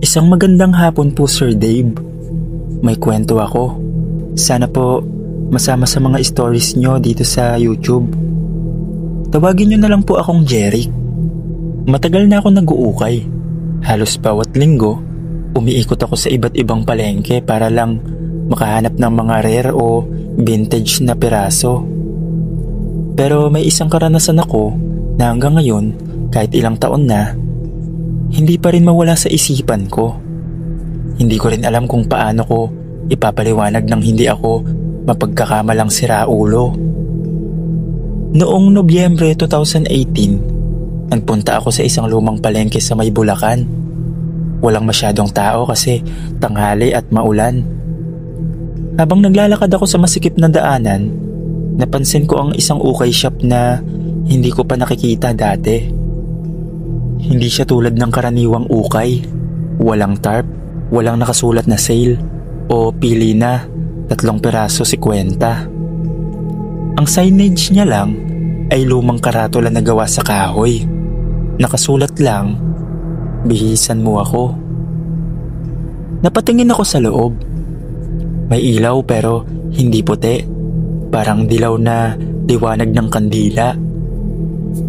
Isang magandang hapon po, Sir Dave. May kwento ako. Sana po masama sa mga stories nyo dito sa YouTube. Tawagin nyo na lang po akong Jeric. Matagal na ako nag-uukay. Halos bawat linggo, umiikot ako sa iba't ibang palengke para lang makahanap ng mga rare o vintage na piraso. Pero may isang karanasan ako na hanggang ngayon, kahit ilang taon na, hindi pa rin mawala sa isipan ko. Hindi ko rin alam kung paano ko ipapaliwanag nang hindi ako mapagkakamalang siraulo. Noong Nobyembre 2018, nagpunta ako sa isang lumang palengke sa may Bulacan. Walang masyadong tao kasi tanghali at maulan. Habang naglalakad ako sa masikip na daanan, napansin ko ang isang ukay shop na hindi ko pa nakikita dati. Hindi siya tulad ng karaniwang ukay. Walang tarp, walang nakasulat na sale o pili na 3 piraso 50. Ang signage niya lang ay lumang karatula na gawa sa kahoy. Nakasulat lang, "Bihisan mo ako." Napatingin ako sa loob. May ilaw pero hindi puti. Parang dilaw na liwanag ng kandila.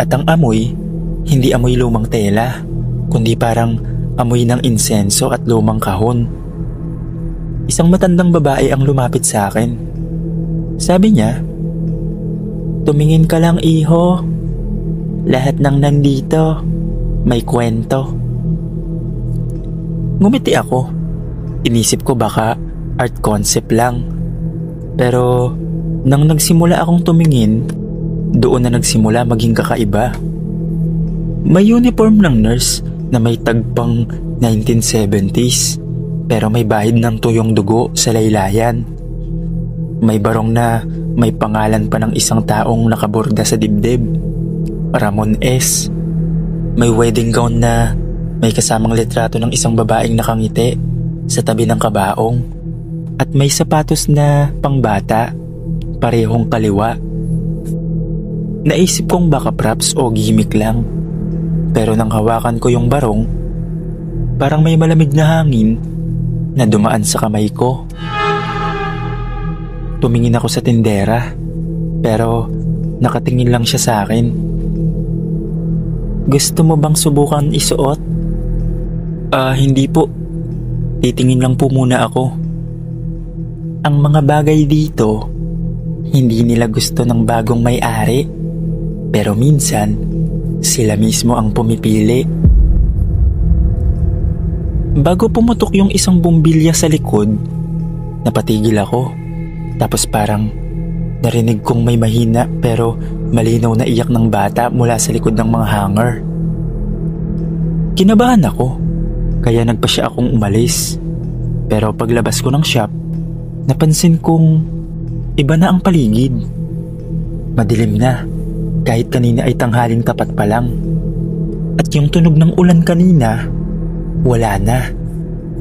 At ang amoy, hindi amoy lumang tela, kundi parang amoy ng insenso at lumang kahon. Isang matandang babae ang lumapit sa akin. Sabi niya, "Tumingin ka lang, iho. Lahat ng nandito may kwento." Ngumiti ako. Inisip ko baka art concept lang. Pero nang nagsimula akong tumingin, doon na nagsimula maging kakaiba. May uniform ng nurse na may tagpang 1970s pero may bahid ng tuyong dugo sa laylayan. May barong na may pangalan pa ng isang taong nakaborda sa dibdib, Ramon S. May wedding gown na may kasamang litrato ng isang babaeng nakangiti sa tabi ng kabaong. At may sapatos na pangbata, parehong kaliwa. Naisip kong baka props o gimmick lang. Pero nang hawakan ko yung barong, parang may malamig na hangin na dumaan sa kamay ko. Tumingin ako sa tindera, pero nakatingin lang siya sa akin. "Gusto mo bang subukan isuot?" Hindi po. Titingin lang po muna ako. Ang mga bagay dito, hindi nila gusto ng bagong may-ari, pero minsan, sila mismo ang pumipili. Bago pumutok yung isang bumbilya sa likod, napatigil ako. Tapos parang narinig kong may mahina pero malinaw na iyak ng bata mula sa likod ng mga hanger. Kinabahan ako, kaya nagpasya akong umalis. Pero paglabas ko ng shop, napansin kong iba na ang paligid. Madilim na, kahit kanina ay tanghaling tapat pa lang. At yung tunog ng ulan kanina, wala na,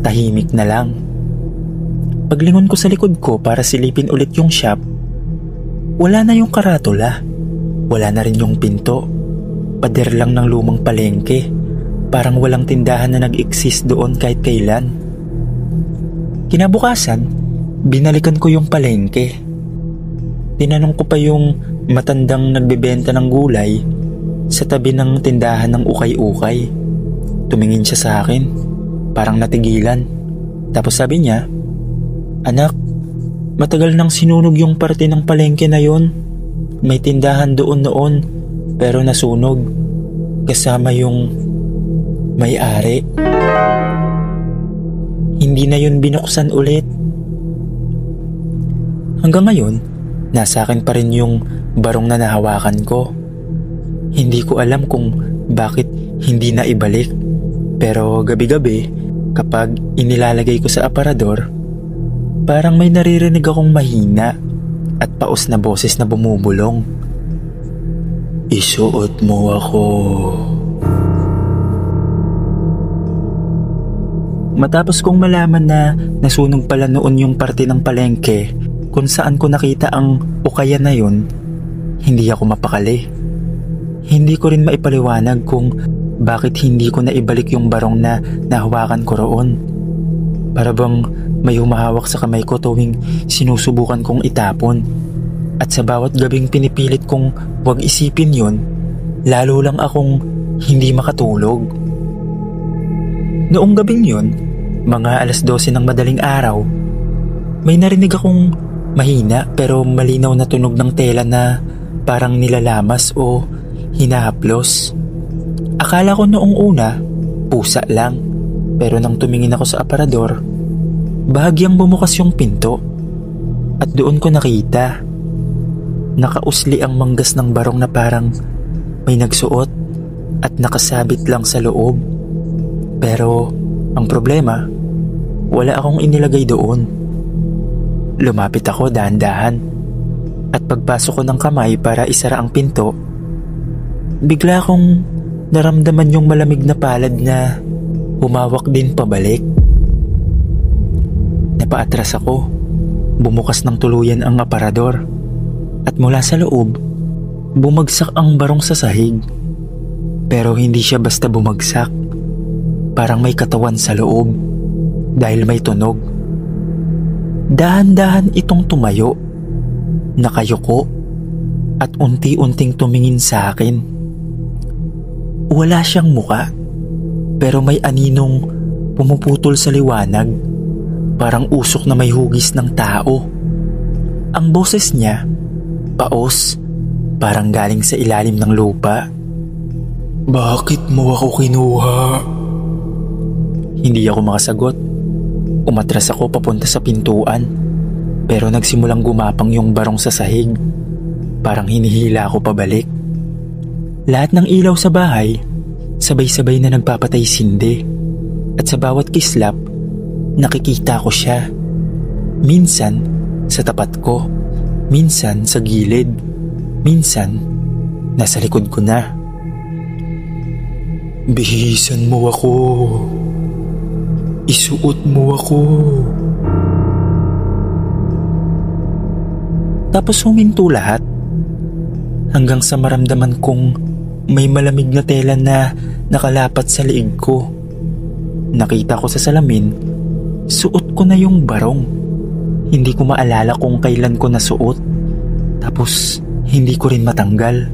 tahimik na lang. Paglingon ko sa likod ko para silipin ulit yung shop, wala na yung karatula, wala na rin yung pinto. Pader lang ng lumang palengke, parang walang tindahan na nag-exist doon kahit kailan. Kinabukasan, binalikan ko yung palengke. Tinanong ko pa yung matandang nagbebenta ng gulay sa tabi ng tindahan ng ukay-ukay. Tumingin siya sa akin, parang natigilan. Tapos sabi niya, "Anak, matagal nang sinunog yung parte ng palengke na yon. May tindahan doon noon, pero nasunog. Kasama yung may-ari. Hindi na yun binuksan ulit." Hanggang ngayon, nasa akin pa rin yung barong na nahawakan ko. Hindi ko alam kung bakit hindi na ibalik. Pero gabi-gabi, kapag inilalagay ko sa aparador, parang may naririnig akong mahina at paos na boses na bumubulong. "Isuot mo ako." Matapos kong malaman na nasunog pala noon yung parte ng palengke kung saan ko nakita ang ukayan na yun, hindi ako mapakali. Hindi ko rin maipaliwanag kung bakit hindi ko na ibalik yung barong na nahawakan ko roon. Para bang may humahawak sa kamay ko tuwing sinusubukan kong itapon. At sa bawat gabing pinipilit kong huwag isipin yun, lalo lang akong hindi makatulog. Noong gabing yun, mga 12:00 ng madaling araw, may narinig akong mahina pero malinaw na tunog ng tela na parang nilalamas o hinahaplos. Akala ko noong una, pusa lang, pero nang tumingin ako sa aparador, bahagyang bumukas yung pinto at doon ko nakita. Nakausli ang manggas ng barong na parang may nagsuot at nakasabit lang sa loob. Pero ang problema, wala akong inilagay doon. Lumapit ako dahan-dahan at pagpasok ko ng kamay para isara ang pinto, bigla akong naramdaman yung malamig na palad na humawak din pabalik. Napaatras ako, bumukas ng tuluyan ang aparador at mula sa loob, bumagsak ang barong sa sahig. Pero hindi siya basta bumagsak, parang may katawan sa loob dahil may tunog. Dahan-dahan itong tumayo, nakayuko at unti-unting tumingin sa akin. Wala siyang muka, pero may aninong pumuputol sa liwanag, parang usok na may hugis ng tao. Ang boses niya, paos, parang galing sa ilalim ng lupa. "Bakit mo ako kinuha?" Hindi ako makasagot. Umatras ako papunta sa pintuan, pero nagsimulang gumapang yung barong sa sahig. Parang hinihila ako pabalik. Lahat ng ilaw sa bahay, sabay-sabay na nagpapatay sindi. At sa bawat kislap, nakikita ko siya. Minsan sa tapat ko, minsan sa gilid, minsan nasa likod ko na. "Bihisan mo ako. Isuot mo ako." Tapos huminto lahat hanggang sa maramdaman kong may malamig na tela na nakalapat sa liig ko. Nakita ko sa salamin, suot ko na yung barong. Hindi ko maalala kung kailan ko nasuot, tapos hindi ko rin matanggal.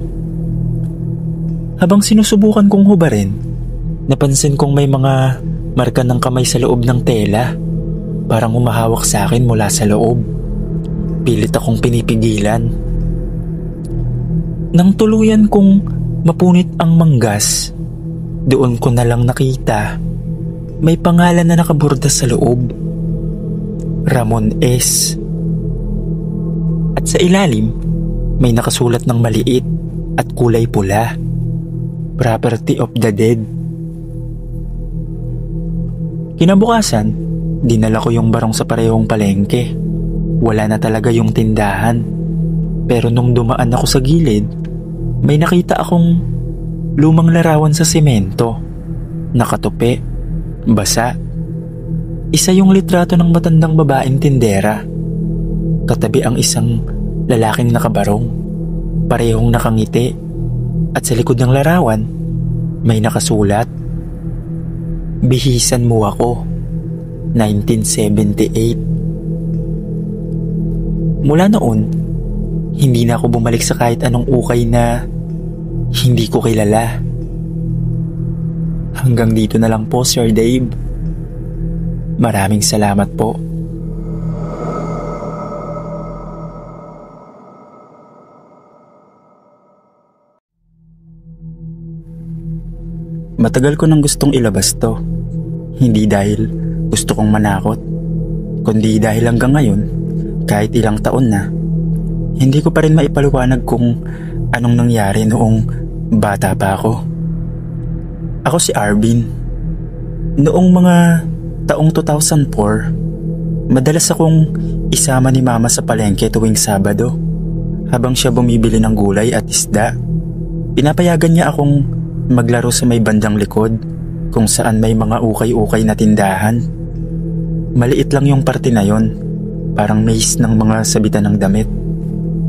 Habang sinusubukan kong hubarin, napansin kong may mga marka ng kamay sa loob ng tela, parang humahawak sa akin mula sa loob. Pilit akong pinipigilan. Nang tuluyan kong mapunit ang manggas, doon ko na lang nakita may pangalan na nakaborda sa loob, Ramon S. At sa ilalim, may nakasulat ng maliit at kulay pula, "Property of the Dead." Kinabukasan, dinala ko yung barong sa parehong palengke. Wala na talaga yung tindahan. Pero nung dumaan ako sa gilid, may nakita akong lumang larawan sa semento. Nakatupi, basa. Isa yung litrato ng matandang babaeng tindera. Katabi ang isang lalaking nakabarong, parehong nakangiti. At sa likod ng larawan, may nakasulat, "Bihisan mo ako, 1978. Mula noon, hindi na ako bumalik sa kahit anong ukay na hindi ko kilala. Hanggang dito na lang po, Sir Dave. Maraming salamat po. Matagal ko nang gustong ilabas to. Hindi dahil gusto kong manakot, kundi dahil hanggang ngayon, kahit ilang taon na, hindi ko pa rin maipaliwanag kung anong nangyari noong bata pa ako. Ako si Arvin. Noong mga taong 2004, madalas akong isama ni Mama sa palengke tuwing Sabado. Habang siya bumibili ng gulay at isda, pinapayagan niya akong maglaro sa may bandang likod kung saan may mga ukay-ukay na tindahan. Maliit lang yung parte na yon, parang maze ng mga sabitan ng damit,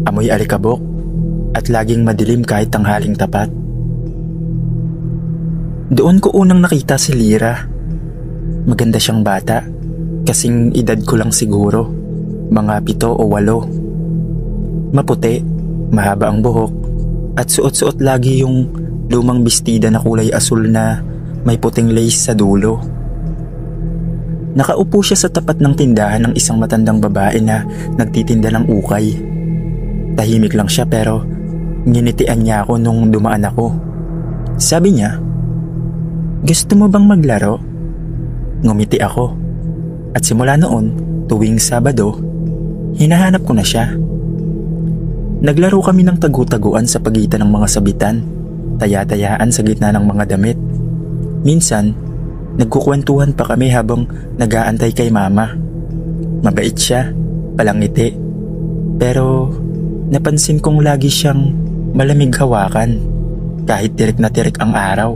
amoy alikabok, at laging madilim kahit tanghaling tapat. Doon ko unang nakita si Lyra. Maganda siyang bata, kasing edad ko lang siguro, mga 7 o 8. Maputi, mahaba ang buhok, at suot-suot lagi yung lumang bestida na kulay asul na may puting lace sa dulo. Nakaupo siya sa tapat ng tindahan ng isang matandang babae na nagtitinda ng ukay. Tahimik lang siya pero nginitian niya ako nung dumaan ako. Sabi niya, "Gusto mo bang maglaro?" Ngumiti ako. At simula noon, tuwing Sabado, hinahanap ko na siya. Naglaro kami ng tagu-taguan sa pagitan ng mga sabitan, taya-tayaan sa gitna ng mga damit. Minsan, nagkukwentuhan pa kami habang nag-aantay kay mama. Mabait siya, palangiti. Pero napansin kong lagi siyang malamig hawakan kahit tirik na tirik ang araw.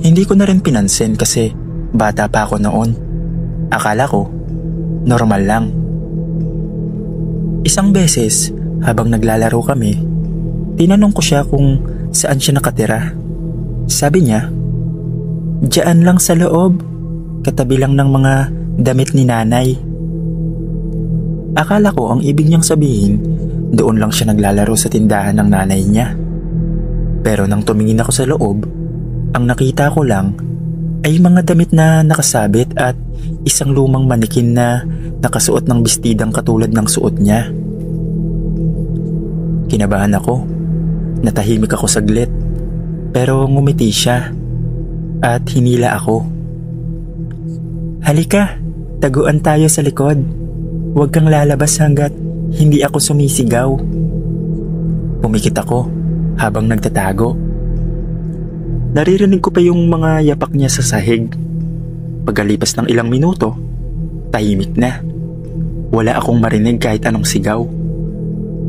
Hindi ko na rin pinansin kasi bata pa ako noon. Akala ko, normal lang. Isang beses, habang naglalaro kami, tinanong ko siya kung saan siya nakatira. Sabi niya, "Diyan lang sa loob, katabi lang ng mga damit ni nanay." Akala ko ang ibig niyang sabihin, doon lang siya naglalaro sa tindahan ng nanay niya. Pero nang tumingin ako sa loob, ang nakita ko lang ay mga damit na nakasabit at isang lumang manikin na nakasuot ng bestidang katulad ng suot niya. Kinabahan ako. Natahimik ako saglit. Pero ngumiti siya at hinila ako. "Halika, taguan tayo sa likod. Huwag kang lalabas hanggat hindi ako sumisigaw." Pumikit ako habang nagtatago. Naririnig ko pa yung mga yapak niya sa sahig. Pagkalipas ng ilang minuto, tahimik na. Wala akong marinig kahit anong sigaw.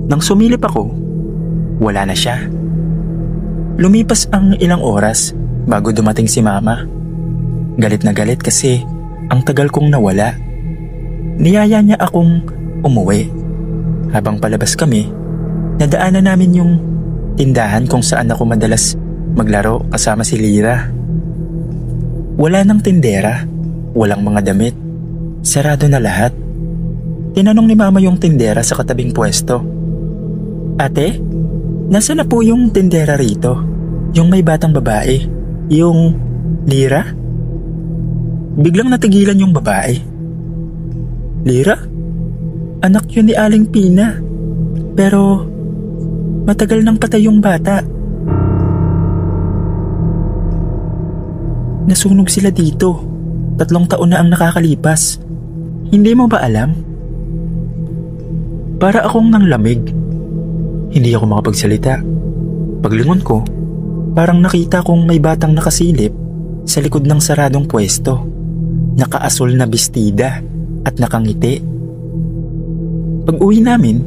Nang sumilip ako, wala na siya. Lumipas ang ilang oras bago dumating si mama. Galit na galit kasi ang tagal kong nawala. Niyaya niya akong umuwi. Habang palabas kami, nadaanan namin yung tindahan kung saan ako madalas maglaro kasama si Lyra. Wala nang tindera, walang mga damit. Sarado na lahat. Tinanong ni mama yung tindera sa katabing pwesto, "Ate, nasa na po yung tindera rito? Yung may batang babae? Yung Lyra?" Biglang natigilan yung babae. "Lyra? Anak yun ni Aling Pina. Pero matagal nang patay yung bata. Nasunog sila dito. 3 taon na ang nakakalipas. Hindi mo ba alam?" Para akong nanglamig. Hindi ako makapagsalita. Paglingon ko, parang nakita kong may batang nakasilip sa likod ng saradong pwesto. Nakaasul na bestida at nakangiti. Pag-uwi namin,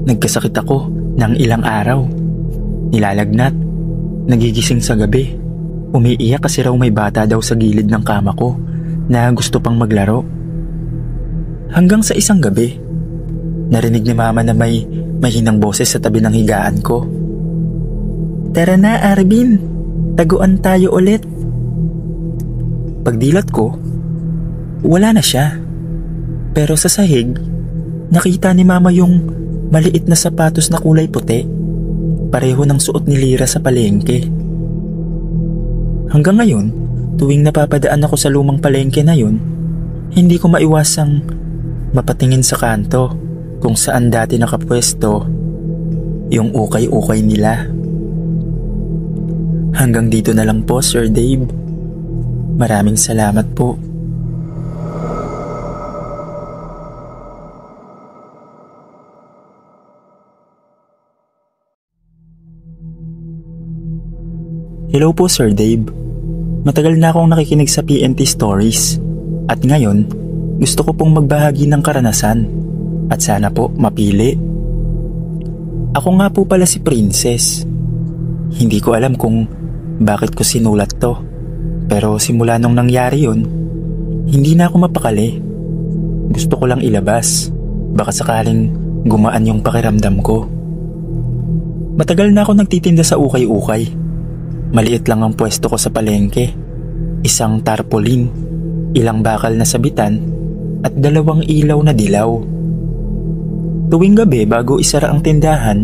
nagkasakit ako ng ilang araw. Nilalagnat, nagigising sa gabi. Umiiyak kasi raw may bata daw sa gilid ng kama ko na gusto pang maglaro. Hanggang sa isang gabi, narinig ni mama na may mahinang boses sa tabi ng higaan ko. "Tara na, Arvin. Taguan tayo ulit." Pagdilat ko, wala na siya. Pero sa sahig, nakita ni mama yung maliit na sapatos na kulay puti. Pareho ng suot ni Lyra sa palengke. Hanggang ngayon, tuwing napapadaan ako sa lumang palengke na yun, hindi ko maiwasang mapatingin sa kanto kung saan dati nakapwesto yung ukay-ukay nila. Hanggang dito na lang po, Sir Dave. Maraming salamat po. Hello po, Sir Dave. Matagal na akong nakikinig sa PNT Stories. At ngayon, gusto ko pong magbahagi ng karanasan. At sana po mapili. Ako nga po pala si Princess. Hindi ko alam kung bakit ko sinulat to. Pero simula nung nangyari yun, hindi na ako mapakali. Gusto ko lang ilabas. Baka sakaling gumaan yung pakiramdam ko. Matagal na ako nagtitinda sa ukay-ukay. Maliit lang ang pwesto ko sa palengke. Isang tarpaulin, ilang bakal na sabitan, at 2 ilaw na dilaw. Tuwing gabi bago isara ang tindahan,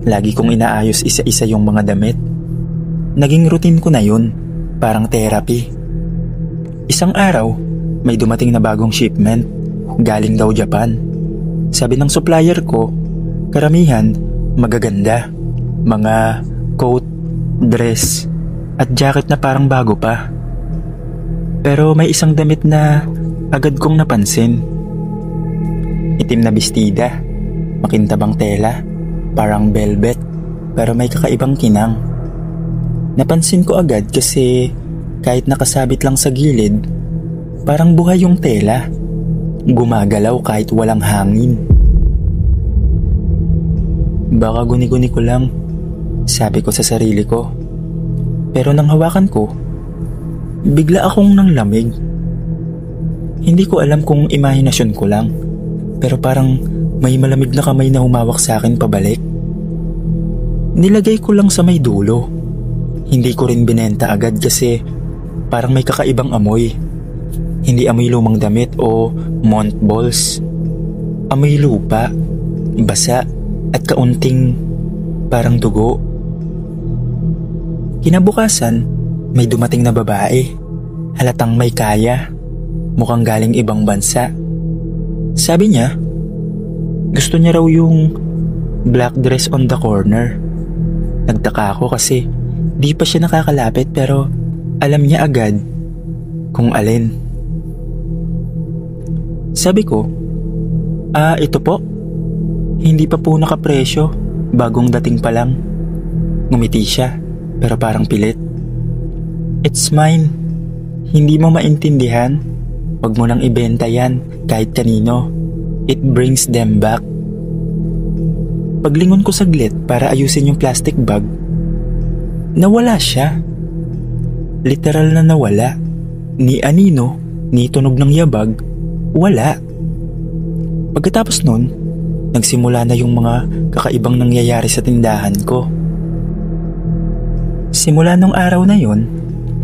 lagi kong inaayos isa-isa yung mga damit. Naging routine ko na yun, parang therapy. Isang araw, may dumating na bagong shipment, galing daw Japan. Sabi ng supplier ko, karamihan magaganda, mga coat, dress, at jacket na parang bago pa. Pero may isang damit na agad kong napansin. Itim na bestida, makintabang tela, parang velvet, pero may kakaibang kinang. Napansin ko agad kasi kahit nakasabit lang sa gilid, parang buhay yung tela. Gumagalaw kahit walang hangin. Baka guni-guni ko lang, sabi ko sa sarili ko. Pero nang hawakan ko, bigla akong nanglamig. Hindi ko alam kung imahinasyon ko lang, pero parang may malamig na kamay na humawak sa akin pabalik. Nilagay ko lang sa may dulo. Hindi ko rin binenta agad kasi parang may kakaibang amoy. Hindi amoy lumang damit o mothballs. Amoy lupa, basa at kaunting parang dugo. Kinabukasan, may dumating na babae. Halatang may kaya. Mukhang galing ibang bansa. Sabi niya, gusto niya raw yung black dress on the corner. Nagtaka ako kasi di pa siya nakakalapit pero alam niya agad kung alin. Sabi ko, ito po. Hindi pa po nakapresyo. Bagong dating pa lang. Ngumiti siya pero parang pilit. It's mine. Hindi mo maintindihan. Huwag mo nang ibenta yan kahit kanino. It brings them back. Paglingon ko saglit para ayusin yung plastic bag, nawala siya. Literal na nawala. Ni anino, ni tunog ng yabag, wala. Pagkatapos nun, nagsimula na yung mga kakaibang nangyayari sa tindahan ko. Simula nung araw na yon,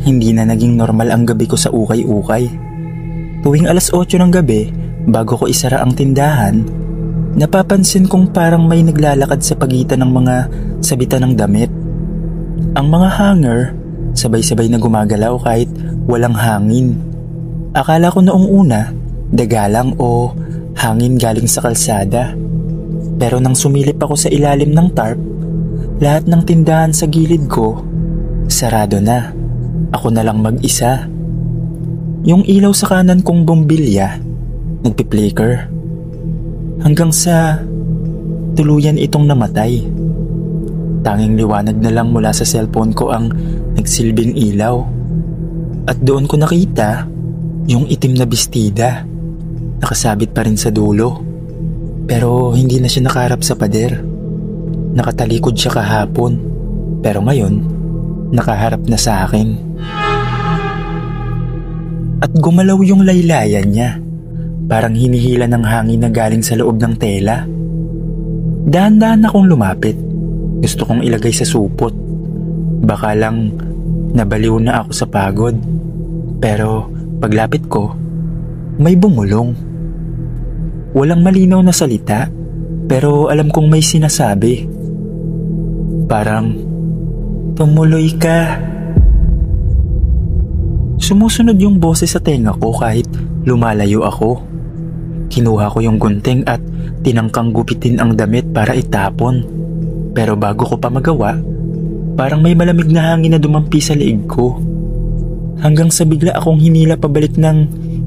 hindi na naging normal ang gabi ko sa ukay-ukay. Tuwing 8:00 ng gabi, bago ko isara ang tindahan, napapansin kong parang may naglalakad sa pagitan ng mga sabitan ng damit. Ang mga hanger, sabay-sabay na gumagalaw kahit walang hangin. Akala ko noong una, daga lang o hangin galing sa kalsada. Pero nang sumilip ako sa ilalim ng tarp, lahat ng tindahan sa gilid ko, sarado na. Ako na lang mag-isa. Yung ilaw sa kanan kong bombilya, nagpi-flicker. Hanggang sa tuluyan itong namatay. Tanging liwanag na lang mula sa cellphone ko ang nagsilbing ilaw. At doon ko nakita yung itim na bestida. Nakasabit pa rin sa dulo. Pero hindi na siya nakaharap sa pader. Nakatalikod siya kahapon. Pero ngayon, nakaharap na sa akin. At gumalaw yung laylayan niya. Parang hinihila ng hangin na galing sa loob ng tela. Dahan-dahan akong lumapit. Gusto kong ilagay sa supot. Baka lang nabaliw na ako sa pagod. Pero paglapit ko, may bumulong. Walang malinaw na salita, pero alam kong may sinasabi. Parang, tumuloy ka. Sumusunod yung boses sa tenga ko kahit lumalayo ako. Kinuha ko yung gunting at tinangkang gupitin ang damit para itapon. Pero bago ko pa magawa, parang may malamig na hangin na dumampi sa leeg ko. Hanggang sa bigla akong hinila pabalik ng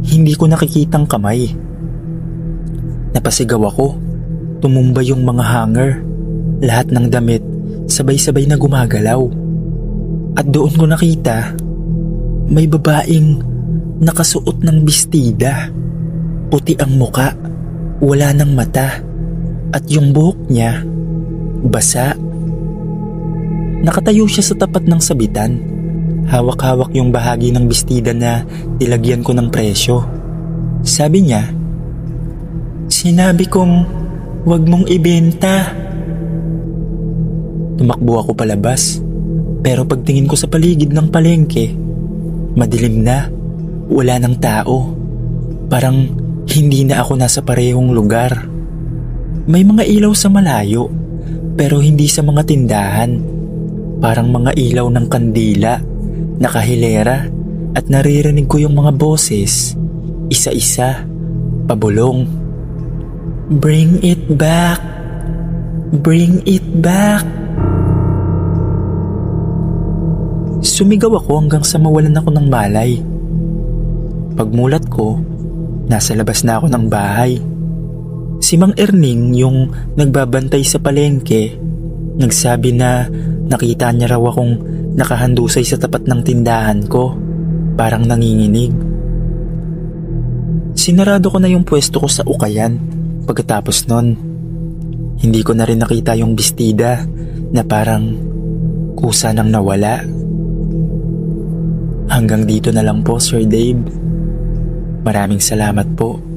hindi ko nakikitang kamay. Napasigaw ako. Tumumba yung mga hanger. Lahat ng damit sabay-sabay na gumagalaw. At doon ko nakita, may babaeng nakasuot ng bestida. Puti ang muka, wala ng mata, at yung buhok niya, basa. Nakatayo siya sa tapat ng sabitan. Hawak-hawak yung bahagi ng bestida na nilagyan ko ng presyo. Sabi niya, "Sinabi kong huwag mong ibenta." Tumakbo ako palabas. Pero pagtingin ko sa paligid ng palengke, madilim na, wala ng tao. Parang hindi na ako nasa parehong lugar. May mga ilaw sa malayo, pero hindi sa mga tindahan. Parang mga ilaw ng kandila, nakahilera, at naririnig ko yung mga boses, isa-isa, pabulong. Bring it back! Bring it back! Sumigaw ako hanggang sa mawalan ako ng malay. Pagmulat ko, nasa labas na ako ng bahay. Si Mang Erning, yung nagbabantay sa palengke, nagsabi na nakita niya raw akong nakahandusay sa tapat ng tindahan ko, parang nanginginig. Sinarado ko na yung pwesto ko sa ukayan. Pagkatapos nun, hindi ko na rin nakita yung bestida na parang kusa nang nawala. Hanggang dito na lang po, Sir Dave. Maraming salamat po.